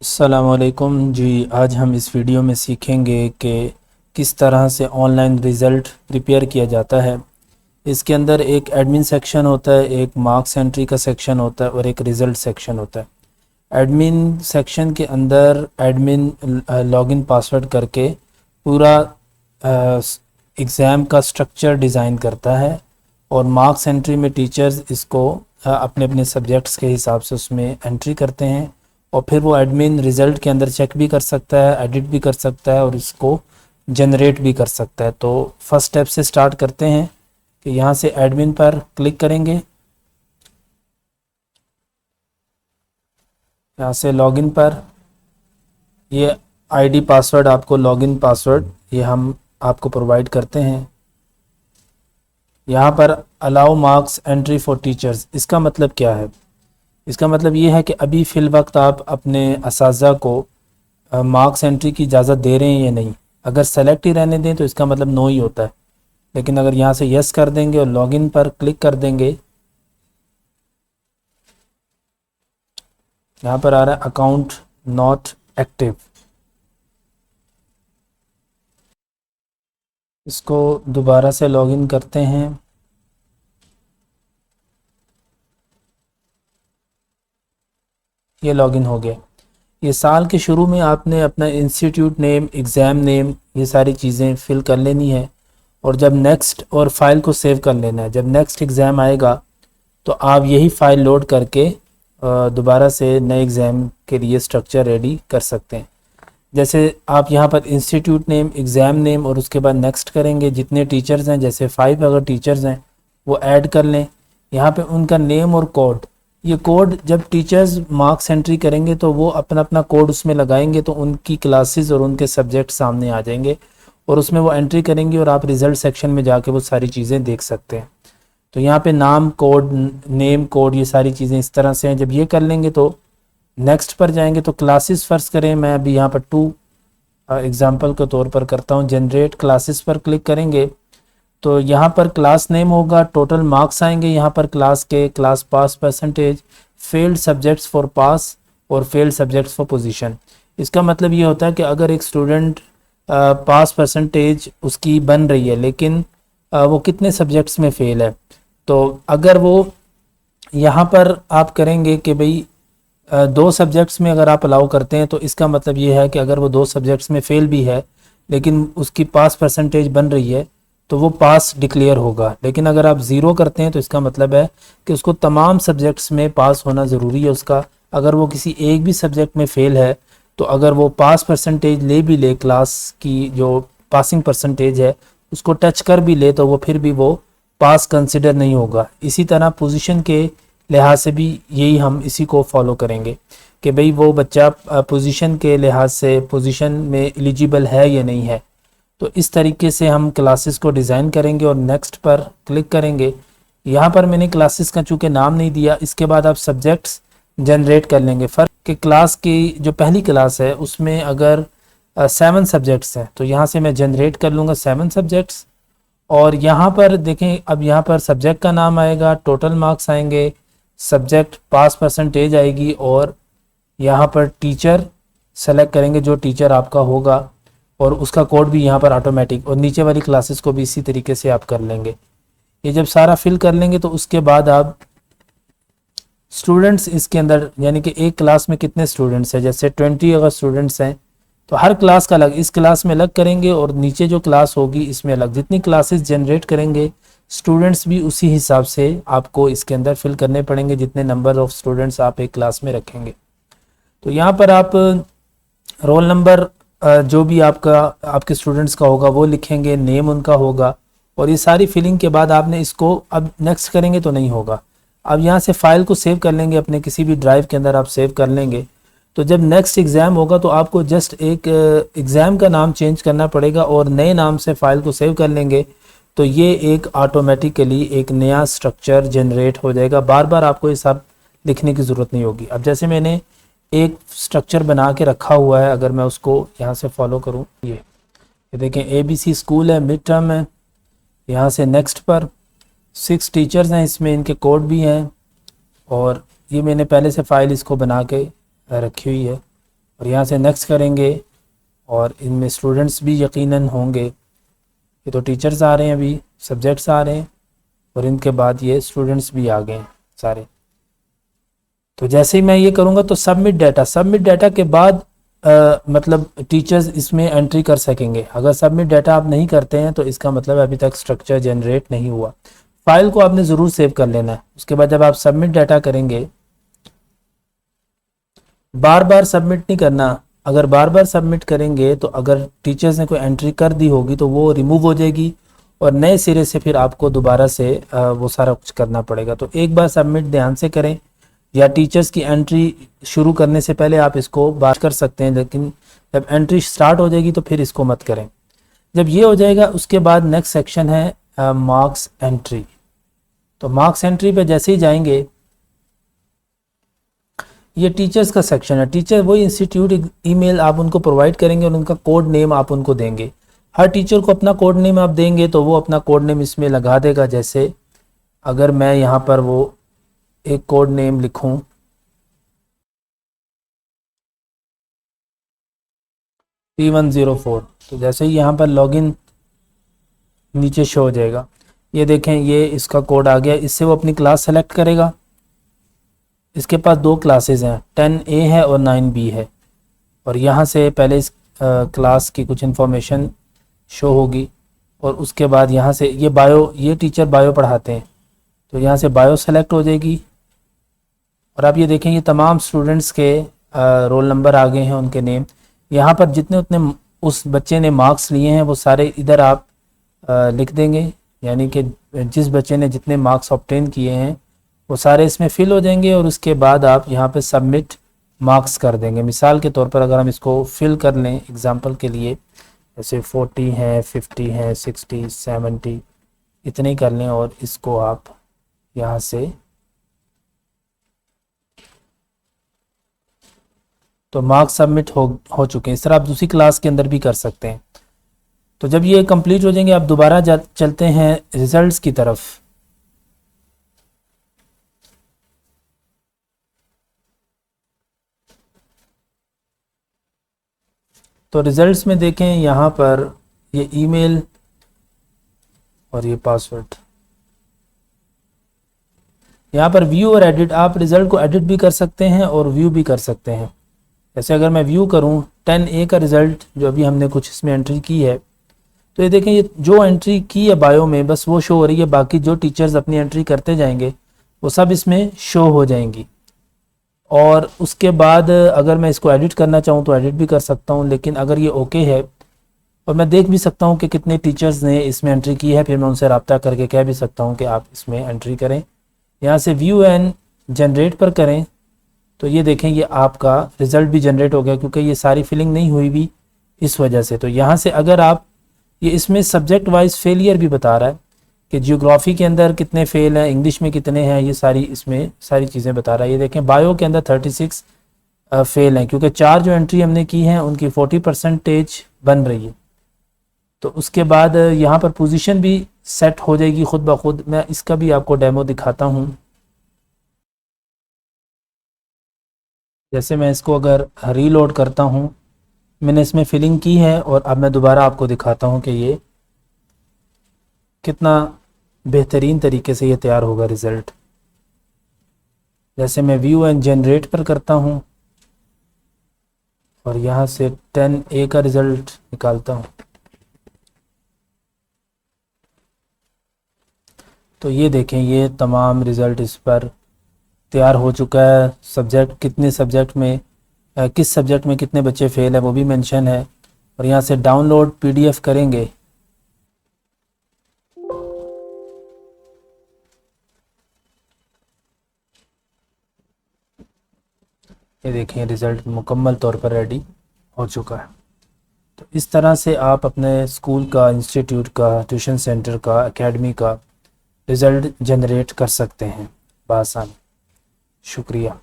अस्सलामुअलैकुम जी। आज हम इस वीडियो में सीखेंगे कि किस तरह से ऑनलाइन रिज़ल्ट प्रिपेयर किया जाता है। इसके अंदर एक एडमिन सेक्शन होता है, एक मार्क्स एंट्री का सेक्शन होता है और एक रिज़ल्ट सेक्शन होता है। एडमिन सेक्शन के अंदर एडमिन लॉगिन पासवर्ड करके पूरा एग्ज़ाम का स्ट्रक्चर डिज़ाइन करता है और मार्क्स एंट्री में टीचर्स इसको अपने अपने सब्जेक्ट्स के हिसाब से उसमें एंट्री करते हैं और फिर वो एडमिन रिज़ल्ट के अंदर चेक भी कर सकता है, एडिट भी कर सकता है और इसको जनरेट भी कर सकता है। तो फर्स्ट स्टेप से स्टार्ट करते हैं कि यहाँ से एडमिन पर क्लिक करेंगे, यहाँ से लॉगिन पर ये आईडी पासवर्ड आपको लॉगिन पासवर्ड ये हम आपको प्रोवाइड करते हैं। यहाँ पर allow marks entry for teachers, इसका मतलब क्या है? इसका मतलब ये है कि अभी फ़िल वक्त आप अपने असातिज़ा को मार्क्स एंट्री की इजाज़त दे रहे हैं या नहीं। अगर सेलेक्ट ही रहने दें तो इसका मतलब नो ही होता है, लेकिन अगर यहाँ से यस कर देंगे और लॉगिन पर क्लिक कर देंगे, यहाँ पर आ रहा है अकाउंट नॉट एक्टिव। इसको दोबारा से लॉगिन करते हैं। ये लॉगिन हो गया। ये साल के शुरू में आपने अपना इंस्टीट्यूट नेम, एग्ज़ाम नेम, ये सारी चीज़ें फिल कर लेनी है और जब नेक्स्ट और फाइल को सेव कर लेना है। जब नेक्स्ट एग्ज़ाम आएगा तो आप यही फ़ाइल लोड करके दोबारा से नए एग्ज़ाम के लिए स्ट्रक्चर रेडी कर सकते हैं। जैसे आप यहाँ पर इंस्टीट्यूट नेम, एग्ज़ाम नेम और उसके बाद नेक्स्ट करेंगे। जितने टीचर्स हैं, जैसे 5 अगर टीचर्स हैं वो ऐड कर लें। यहाँ पे उनका नेम और कोड, ये कोड जब टीचर्स मार्क्स एंट्री करेंगे तो वो अपना अपना कोड उसमें लगाएंगे तो उनकी क्लासेस और उनके सब्जेक्ट सामने आ जाएंगे और उसमें वो एंट्री करेंगे और आप रिज़ल्ट सेक्शन में जाके वो सारी चीज़ें देख सकते हैं। तो यहाँ पे नाम, कोड, नेम, कोड, ये सारी चीज़ें इस तरह से हैं। जब ये कर लेंगे तो नेक्स्ट पर जाएंगे। तो क्लासेस फ़र्ज करें, मैं अभी यहाँ पर 2 एग्ज़ाम्पल के तौर पर करता हूँ। जनरेट क्लासेस पर क्लिक करेंगे तो यहाँ पर क्लास नेम होगा, टोटल मार्क्स आएंगे यहाँ पर क्लास के, class pass percentage, failed subjects for pass और फेल्ड सब्जेक्ट्स फॉर पोजीशन। इसका मतलब ये होता है कि अगर एक स्टूडेंट पास परसेंटेज उसकी बन रही है लेकिन वो कितने सब्जेक्ट्स में फ़ेल है, तो अगर वो यहाँ पर आप करेंगे कि भाई 2 सब्जेक्ट्स में अगर आप अलाउ करते हैं तो इसका मतलब ये है कि अगर वो 2 सब्जेक्ट्स में फ़ेल भी है लेकिन उसकी पास परसेंटेज बन रही है तो वो पास डिक्लेयर होगा। लेकिन अगर आप 0 करते हैं तो इसका मतलब है कि उसको तमाम सब्जेक्ट्स में पास होना ज़रूरी है उसका। अगर वो किसी एक भी सब्जेक्ट में फ़ेल है तो अगर वो पास परसेंटेज ले भी ले, क्लास की जो पासिंग परसेंटेज है उसको टच कर भी ले, तो वो फिर भी वो पास कंसिडर नहीं होगा। इसी तरह पोजीशन के लिहाज से भी यही हम इसी को फॉलो करेंगे कि भाई वो बच्चा पोजीशन के लिहाज से पोजीशन में एलिजिबल है या नहीं है। तो इस तरीके से हम क्लासेस को डिज़ाइन करेंगे और नेक्स्ट पर क्लिक करेंगे। यहाँ पर मैंने क्लासेस का चूँकि नाम नहीं दिया, इसके बाद आप सब्जेक्ट्स जनरेट कर लेंगे। फ़र्क कि क्लास की जो पहली क्लास है उसमें अगर 7 सब्जेक्ट्स हैं तो यहाँ से मैं जनरेट कर लूँगा 7 सब्जेक्ट्स। और यहाँ पर देखें, अब यहाँ पर सब्जेक्ट का नाम आएगा, टोटल मार्क्स आएंगे, सब्जेक्ट पास परसेंटेज आएगी और यहाँ पर टीचर सेलेक्ट करेंगे जो टीचर आपका होगा और उसका कोड भी यहाँ पर ऑटोमेटिक, और नीचे वाली क्लासेस को भी इसी तरीके से आप कर लेंगे। ये जब सारा फिल कर लेंगे तो उसके बाद आप स्टूडेंट्स इसके अंदर, यानी कि एक क्लास में कितने स्टूडेंट्स हैं, जैसे 20 अगर स्टूडेंट्स हैं तो हर क्लास का अलग, इस क्लास में अलग करेंगे और नीचे जो क्लास होगी इसमें अलग। जितनी क्लासेस जनरेट करेंगे स्टूडेंट्स भी उसी हिसाब से आपको इसके अंदर फिल करने पड़ेंगे, जितने नंबर ऑफ स्टूडेंट्स आप एक क्लास में रखेंगे। तो यहाँ पर आप रोल नंबर जो भी आपके स्टूडेंट्स का होगा वो लिखेंगे, नेम उनका होगा और ये सारी फिलिंग के बाद आपने इसको अब नेक्स्ट करेंगे तो नहीं होगा। अब यहाँ से फ़ाइल को सेव कर लेंगे, अपने किसी भी ड्राइव के अंदर आप सेव कर लेंगे। तो जब नेक्स्ट एग्ज़ाम होगा तो आपको जस्ट एक एग्ज़ाम का नाम चेंज करना पड़ेगा और नए नाम से फ़ाइल को सेव कर लेंगे तो ये एक ऑटोमेटिकली एक नया स्ट्रक्चर जनरेट हो जाएगा। बार बार आपको ये सब लिखने की ज़रूरत नहीं होगी। अब जैसे मैंने एक स्ट्रक्चर बना के रखा हुआ है, अगर मैं उसको यहाँ से फॉलो करूँ, ये देखें ABC स्कूल है, मिड टर्म है। यहाँ से नेक्स्ट पर 6 टीचर्स हैं, इसमें इनके कोड भी हैं और ये मैंने पहले से फ़ाइल इसको बना के रखी हुई है। और यहाँ से नेक्स्ट करेंगे और इनमें स्टूडेंट्स भी यकीनन होंगे। ये तो टीचर्स आ रहे हैं, अभी सब्जेक्ट्स आ रहे हैं और इनके बाद ये स्टूडेंट्स भी आ गए हैं सारे। तो जैसे ही मैं ये करूँगा तो सबमिट डाटा के बाद मतलब टीचर्स इसमें एंट्री कर सकेंगे। अगर सबमिट डाटा आप नहीं करते हैं तो इसका मतलब अभी तक स्ट्रक्चर जनरेट नहीं हुआ। फाइल को आपने ज़रूर सेव कर लेना है। उसके बाद जब आप सबमिट डाटा करेंगे, बार बार सबमिट नहीं करना। अगर बार बार सबमिट करेंगे तो अगर टीचर्स ने कोई एंट्री कर दी होगी तो वो रिमूव हो जाएगी और नए सिरे से फिर आपको दोबारा से वो सारा कुछ करना पड़ेगा। तो एक बार सबमिट ध्यान से करें, या टीचर्स की एंट्री शुरू करने से पहले आप इसको बात कर सकते हैं, लेकिन जब एंट्री स्टार्ट हो जाएगी तो फिर इसको मत करें। जब ये हो जाएगा उसके बाद नेक्स्ट सेक्शन है मार्क्स एंट्री। तो मार्क्स एंट्री पे जैसे ही जाएंगे, ये टीचर्स का सेक्शन है। टीचर वही इंस्टीट्यूट ईमेल आप उनको प्रोवाइड करेंगे और उनका कोड नेम आप उनको देंगे। हर टीचर को अपना कोड नेम आप देंगे तो वो अपना कोड नेम इसमें लगा देगा। जैसे अगर मैं यहाँ पर वो एक कोड नेम लिखूं P104, तो जैसे ही यहाँ पर लॉगिन नीचे शो हो जाएगा, ये देखें ये इसका कोड आ गया। इससे वो अपनी क्लास सेलेक्ट करेगा। इसके पास दो क्लासेस हैं, 10A है और 9B है। और यहाँ से पहले इस क्लास की कुछ इन्फॉर्मेशन शो होगी और उसके बाद यहाँ से ये टीचर बायो पढ़ाते हैं तो यहाँ से बायो सेलेक्ट हो जाएगी। और आप ये देखें ये तमाम स्टूडेंट्स के रोल नंबर आ गए हैं, उनके नेम। यहाँ पर जितने उतने उस बच्चे ने मार्क्स लिए हैं वो सारे इधर आप लिख देंगे, यानी कि जिस बच्चे ने जितने मार्क्स ऑब्टेन किए हैं वो सारे इसमें फिल हो जाएंगे। और उसके बाद आप यहाँ पे सबमिट मार्क्स कर देंगे। मिसाल के तौर पर अगर हम इसको फिल कर लें एग्जांपल के लिए, जैसे 40 हैं, 50 हैं, 60, 70 इतने ही कर लें और इसको आप यहाँ से तो मार्क्स सबमिट हो चुके हैं। इस तरह आप दूसरी क्लास के अंदर भी कर सकते हैं। तो जब ये कंप्लीट हो जाएंगे आप दोबारा चलते हैं रिजल्ट्स की तरफ। तो रिजल्ट्स में देखें यहाँ पर ये ईमेल और ये पासवर्ड। यहाँ पर व्यू और एडिट, आप रिजल्ट को एडिट भी कर सकते हैं और व्यू भी कर सकते हैं। जैसे अगर मैं व्यू करूँ 10A का रिज़ल्ट जो अभी हमने कुछ इसमें एंट्री की है, तो ये देखें ये जो एंट्री की है बायो में बस वो शो हो रही है। बाकी जो टीचर्स अपनी एंट्री करते जाएंगे वो सब इसमें शो हो जाएंगी। और उसके बाद अगर मैं इसको एडिट करना चाहूँ तो एडिट भी कर सकता हूँ, लेकिन अगर ये ओके है और मैं देख भी सकता हूँ कि कितने टीचर्स ने इसमें एंट्री की है, फिर मैं उनसे रब्ता करके कह भी सकता हूँ कि आप इसमें एंट्री करें। यहाँ से व्यू एंड जनरेट पर करें तो ये देखें ये आपका रिज़ल्ट भी जनरेट हो गया, क्योंकि ये सारी फिलिंग नहीं हुई भी इस वजह से। तो यहाँ से अगर आप ये इसमें सब्जेक्ट वाइज फेलियर भी बता रहा है कि जियोग्राफी के अंदर कितने फेल हैं, इंग्लिश में कितने हैं, ये सारी इसमें सारी चीज़ें बता रहा है। ये देखें बायो के अंदर 36 फेल हैं, क्योंकि 4 जो एंट्री हमने की हैं उनकी 40% बन रही है। तो उसके बाद यहाँ पर पोजीशन भी सेट हो जाएगी खुद ब खुद। मैं इसका भी आपको डेमो दिखाता हूँ। जैसे मैं इसको अगर रीलोड करता हूँ, मैंने इसमें फिलिंग की है और अब मैं दोबारा आपको दिखाता हूँ कि ये कितना बेहतरीन तरीके से ये तैयार होगा रिज़ल्ट। जैसे मैं व्यू एंड जनरेट पर करता हूँ और यहाँ से 10A का रिज़ल्ट निकालता हूँ, तो ये देखें ये तमाम रिज़ल्ट इस पर तैयार हो चुका है। सब्जेक्ट कितने सब्जेक्ट में किस सब्जेक्ट में कितने बच्चे फेल है वो भी मेंशन है। और यहाँ से डाउनलोड PDF करेंगे ये देखें रिज़ल्ट मुकम्मल तौर पर रेडी हो चुका है। तो इस तरह से आप अपने स्कूल का, इंस्टीट्यूट का, ट्यूशन सेंटर का, एकेडमी का रिज़ल्ट जनरेट कर सकते हैं बआसानी। शुक्रिया।